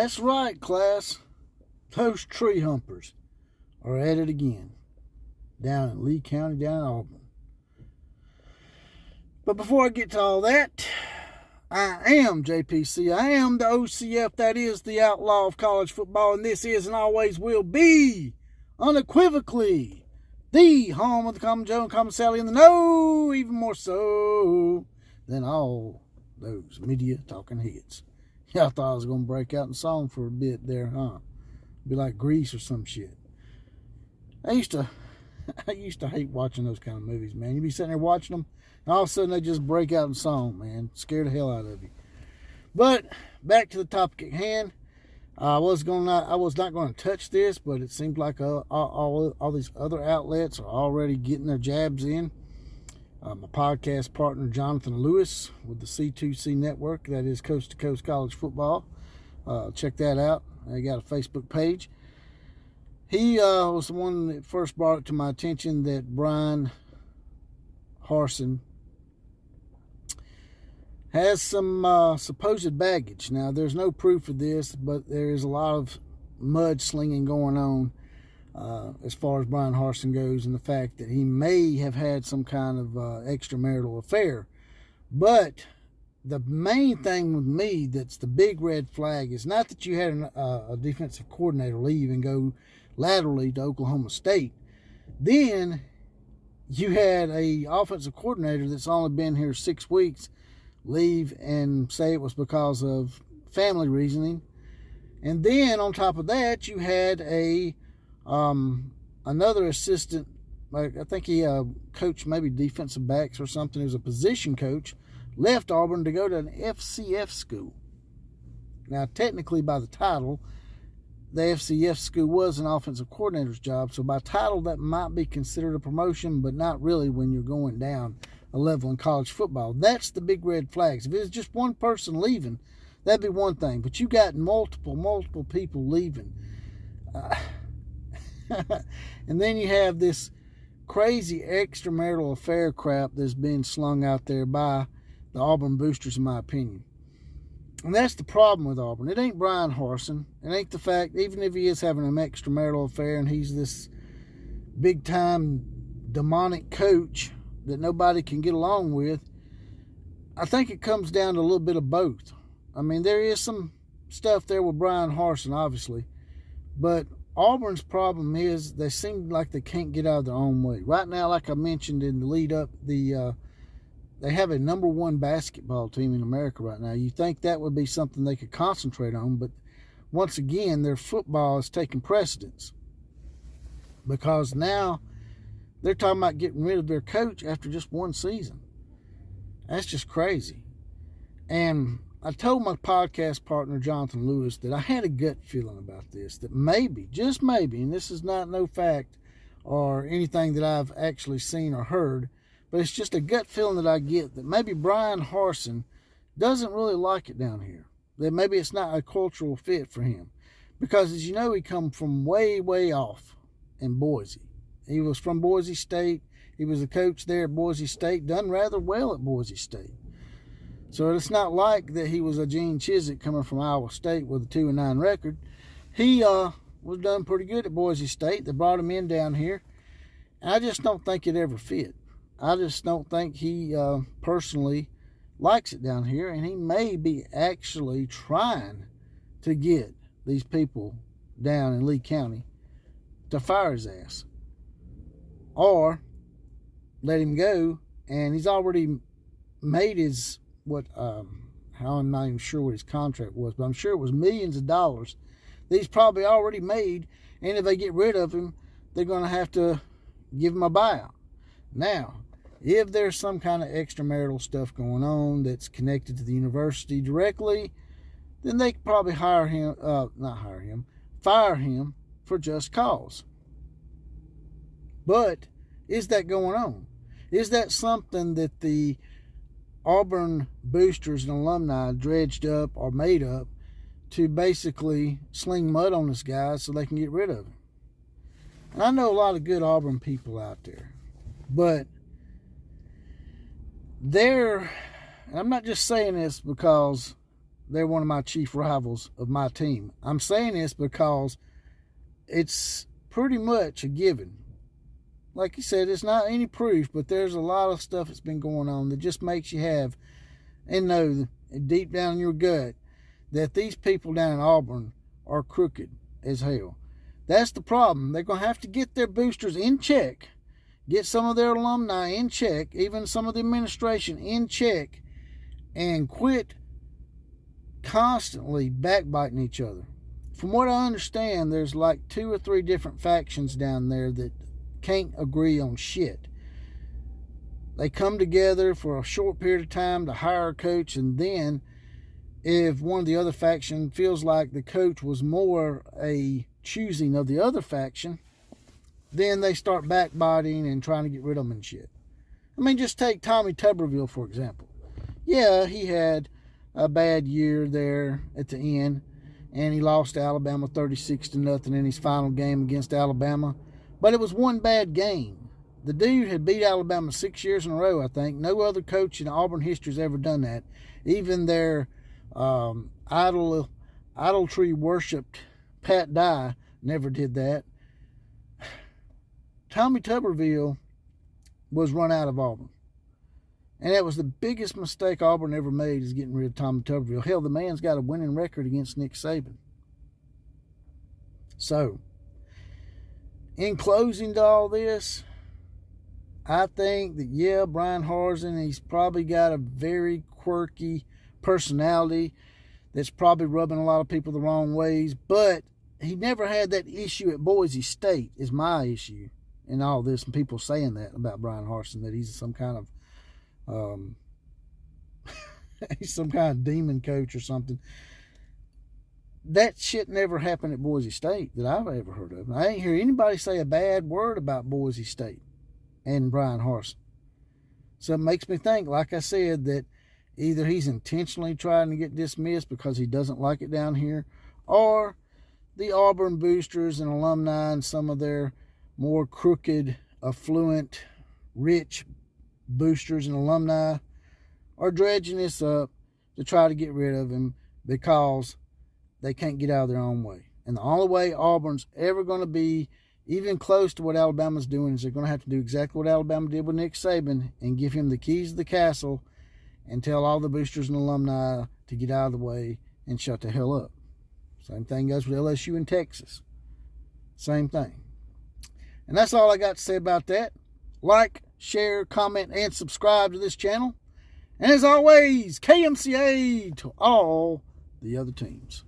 That's right, class. Those tree humpers are at it again. Down in Lee County, down in Auburn. But before I get to all that, I am JPC. I am the OCF. That is the outlaw of college football. And this is and always will be, unequivocally, the home of the Common Joe and Common Sally and the know, even more so than all those media talking heads. Y'all thought I was going to break out in song for a bit there, huh? Be like Grease or some shit. I used to hate watching those kind of movies, man. You'd be sitting there watching them, and all of a sudden they just break out in song, man. Scare the hell out of you. But back to the topic at hand. I was not going to touch this, but it seems like all these other outlets are already getting their jabs in. My podcast partner, Jonathan Lewis, with the C2C network, that is Coast to Coast College Football. Check that out. They got a Facebook page. He was the one that first brought it to my attention that Bryan Harsin has some supposed baggage. Now, there's no proof of this, but there is a lot of mudslinging going on as far as Bryan Harsin goes, and the fact that he may have had some kind of extramarital affair. But the main thing with me that's the big red flag is not that you had a defensive coordinator leave and go laterally to Oklahoma State. Then you had a offensive coordinator that's only been here 6 weeks leave and say it was because of family reasoning. And then on top of that, you had another assistant, like I think he coached maybe defensive backs or something. He was a position coach, left Auburn to go to an FCF school. Now, technically by the title, the FCF school was an offensive coordinator's job, so by title that might be considered a promotion, but not really when you're going down a level in college football. That's the big red flags. If it's just one person leaving, that'd be one thing, but you got multiple people leaving. And then you have this crazy extramarital affair crap that's being slung out there by the Auburn Boosters, in my opinion. And that's the problem with Auburn. It ain't Bryan Harsin. It ain't the fact, even if he is having an extramarital affair and he's this big-time demonic coach that nobody can get along with, I think it comes down to a little bit of both. I mean, there is some stuff there with Bryan Harsin, obviously, but Auburn's problem is they seem like they can't get out of their own way. Right now, like I mentioned in the lead up, they have a number one basketball team in America right now. You think that would be something they could concentrate on, but once again, their football is taking precedence because now they're talking about getting rid of their coach after just one season. That's just crazy. And I told my podcast partner, Jonathan Lewis, that I had a gut feeling about this, that maybe, just maybe, and this is not no fact or anything that I've actually seen or heard, but it's just a gut feeling that I get that maybe Bryan Harsin doesn't really like it down here. That maybe it's not a cultural fit for him. Because as you know, he come from way, way off in Boise. He was from Boise State. He was a coach there at Boise State, done rather well at Boise State. So it's not like that he was a Gene Chizik coming from Iowa State with a 2-9 record. He was done pretty good at Boise State. They brought him in down here. And I just don't think it ever fit. I just don't think he personally likes it down here. And he may be actually trying to get these people down in Lee County to fire his ass. Or let him go. And he's already made his... how I'm not even sure what his contract was, but I'm sure it was millions of dollars that he's probably already made, and if they get rid of him, they're going to have to give him a buyout. Now, if there's some kind of extramarital stuff going on that's connected to the university directly, then they could probably fire him for just cause. But is that going on? Is that something that the Auburn Boosters and alumni dredged up or made up to basically sling mud on this guy so they can get rid of him? And I know a lot of good Auburn people out there, but and I'm not just saying this because they're one of my chief rivals of my team. I'm saying this because it's pretty much a given. Like you said, it's not any proof, but there's a lot of stuff that's been going on that just makes you have and know deep down in your gut that these people down in Auburn are crooked as hell. That's the problem. They're going to have to get their boosters in check, get some of their alumni in check, even some of the administration in check, and quit constantly backbiting each other. From what I understand, there's like 2 or 3 different factions down there that can't agree on shit. They come together for a short period of time to hire a coach, and then if one of the other faction feels like the coach was more a choosing of the other faction, then they start backbiting and trying to get rid of them and shit. I mean, just take Tommy Tuberville, for example. Yeah, he had a bad year there at the end, and he lost to Alabama 36-0 in his final game against Alabama. But it was one bad game. The dude had beat Alabama 6 years in a row, I think. No other coach in Auburn history has ever done that. Even their idolatry worshipped Pat Dye never did that. Tommy Tuberville was run out of Auburn. And that was the biggest mistake Auburn ever made, is getting rid of Tommy Tuberville. Hell, the man's got a winning record against Nick Saban. So, in closing to all this, I think that, yeah, Bryan Harsin, he's probably got a very quirky personality that's probably rubbing a lot of people the wrong ways, but he never had that issue at Boise State, is my issue in all this, and people saying that about Bryan Harsin, that he's some kind of he's some kind of demon coach or something. That shit never happened at Boise State that I've ever heard of. I ain't hear anybody say a bad word about Boise State and Bryan Harsin. So it makes me think, like I said, that either he's intentionally trying to get dismissed because he doesn't like it down here, or the Auburn Boosters and alumni and some of their more crooked, affluent, rich boosters and alumni are dredging this up to try to get rid of him because they can't get out of their own way. And the only way Auburn's ever going to be even close to what Alabama's doing is they're going to have to do exactly what Alabama did with Nick Saban and give him the keys to the castle and tell all the boosters and alumni to get out of the way and shut the hell up. Same thing goes with LSU and Texas. Same thing. And that's all I got to say about that. Like, share, comment, and subscribe to this channel. And as always, KMCA to all the other teams.